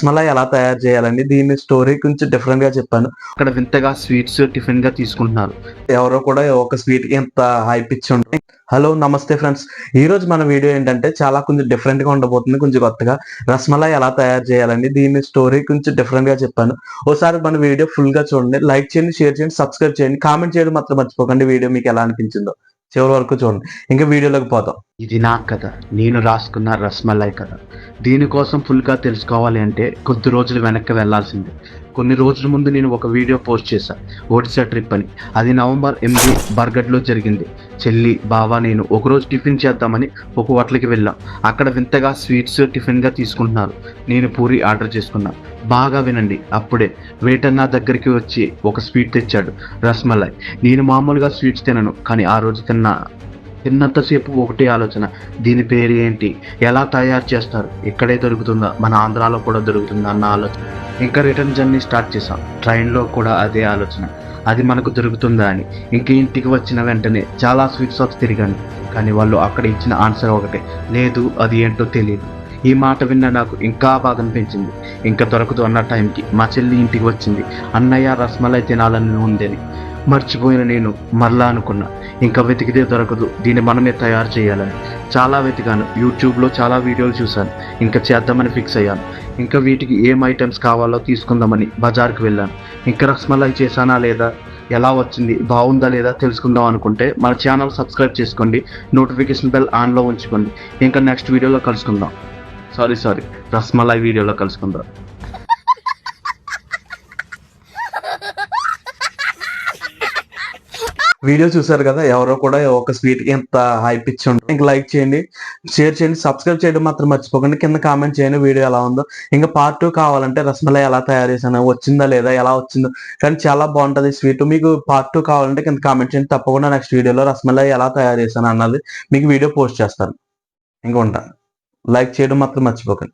రసమలై ఎలా తయారు చేయాలండి, దీని స్టోరీ కొంచెం డిఫరెంట్ గా చెప్పాను. అక్కడ వింతగా స్వీట్స్ టిఫిన్ గా తీసుకుంటున్నారు. ఎవరో కూడా ఒక స్వీట్ కి ఎంత హైప్ ఇచ్చి ఉంటాయి. హలో నమస్తే ఫ్రెండ్స్, ఈ రోజు మన వీడియో ఏంటంటే చాలా కొంచెం డిఫరెంట్ గా ఉండబోతుంది. కొంచెం కొత్తగా రసమలై ఎలా తయారు చేయాలండి, దీని స్టోరీ కొంచెం డిఫరెంట్ గా చెప్పాను. ఒకసారి మన వీడియో ఫుల్ గా చూడండి, లైక్ చేయండి, షేర్ చేయండి, సబ్స్క్రైబ్ చేయండి, కామెంట్ చేయడం మాత్రం మర్చిపోకండి. వీడియో మీకు ఎలా అనిపించిందో చివరి వరకు చూడండి. ఇంకా వీడియోలోకి పోతాం. ఇది నా కథ, నేను రాసుకున్న రసమలై కథ. దీనికోసం ఫుల్గా తెలుసుకోవాలి అంటే కొద్ది రోజులు వెనక్కి వెళ్లాల్సిందే. కొన్ని రోజుల ముందు నేను ఒక వీడియో పోస్ట్ చేశాను, ఒడిశా ట్రిప్ అని. అది నవంబర్ 8 బర్గడ్లో జరిగింది. చెల్లి, బావ, నేను ఒకరోజు టిఫిన్ చేద్దామని ఒక హోటల్కి వెళ్ళాం. అక్కడ వింతగా స్వీట్స్ టిఫిన్గా తీసుకుంటున్నారు. నేను పూరి ఆర్డర్ చేసుకున్నాను. బాగా వినండి. అప్పుడే వెయిటర్ నా దగ్గరికి వచ్చి ఒక స్వీట్ తెచ్చాడు, రసమలై. నేను మామూలుగా స్వీట్స్ తినను, కానీ ఆ రోజు తిన్నంతసేపు ఒకటే ఆలోచన, దీని పేరు ఏంటి, ఎలా తయారు చేస్తారు, ఇక్కడే దొరుకుతుందా, మన ఆంధ్రాలో కూడా దొరుకుతుందా అన్న ఆలోచన. ఇంకా రిటర్న్ జర్నీ స్టార్ట్ చేసాం. ట్రైన్లో కూడా అదే ఆలోచన, అది మనకు దొరుకుతుందా అని. ఇంక ఇంటికి వచ్చిన వెంటనే చాలా స్వీట్ షాప్స్ తిరిగాను, కానీ వాళ్ళు అక్కడ ఇచ్చిన ఆన్సర్ ఒకటే, లేదు, అది ఏంటో తెలియదు. ఈ మాట విన్న నాకు ఇంకా బాధ అనిపించింది. ఇంకా దొరకదు అన్న టైంకి మా చెల్లి ఇంటికి వచ్చింది. అన్నయ్య, రసమలై తినాలని ఉందని. మర్చిపోయిన నేను మరలా అనుకున్నా, ఇంకా వెతికితే దొరకదు, దీన్ని మనమే తయారు చేయాలని. చాలా వెతికాను, యూట్యూబ్లో చాలా వీడియోలు చూశాను. ఇంకా చేద్దామని ఫిక్స్ అయ్యాను. ఇంకా వీటికి ఏం ఐటమ్స్ కావాలో తీసుకుందామని బజార్కి వెళ్ళాను. ఇంకా రసమలై చేశానా లేదా, ఎలా వచ్చింది, బాగుందా లేదా తెలుసుకుందాం అనుకుంటే మన ఛానల్ సబ్స్క్రైబ్ చేసుకోండి, నోటిఫికేషన్ బెల్ ఆన్లో ఉంచుకోండి. ఇంకా నెక్స్ట్ వీడియోలో కలుసుకుందాం. సారీ రసమలై వీడియోలో కలుసుకుందాం. వీడియో చూసారు కదా, ఎవరో కూడా ఒక స్వీట్ కి ఎంత హైప్ ఇచ్చి ఉంటాయి. ఇంకా లైక్ చేయండి, షేర్ చేయండి, సబ్స్క్రైబ్ చేయడం మాత్రం మర్చిపోకండి. కింద కామెంట్ చేయండి వీడియో ఎలా ఉందో. ఇంకా పార్ట్ 2 కావాలంటే రసమలై ఎలా తయారు చేశాను, వచ్చిందా లేదా, ఎలా వచ్చిందో, కానీ చాలా బాగుంటది స్వీట్. మీకు పార్ట్ 2 కావాలంటే కింద కామెంట్ చేయండి. తప్పకుండా నెక్స్ట్ వీడియోలో రసమలై ఎలా తయారు చేశాను అన్నది మీకు వీడియో పోస్ట్ చేస్తాను. ఇంకా ఉంటాను. లైక్ చేయడం మాత్రం మర్చిపోకండి.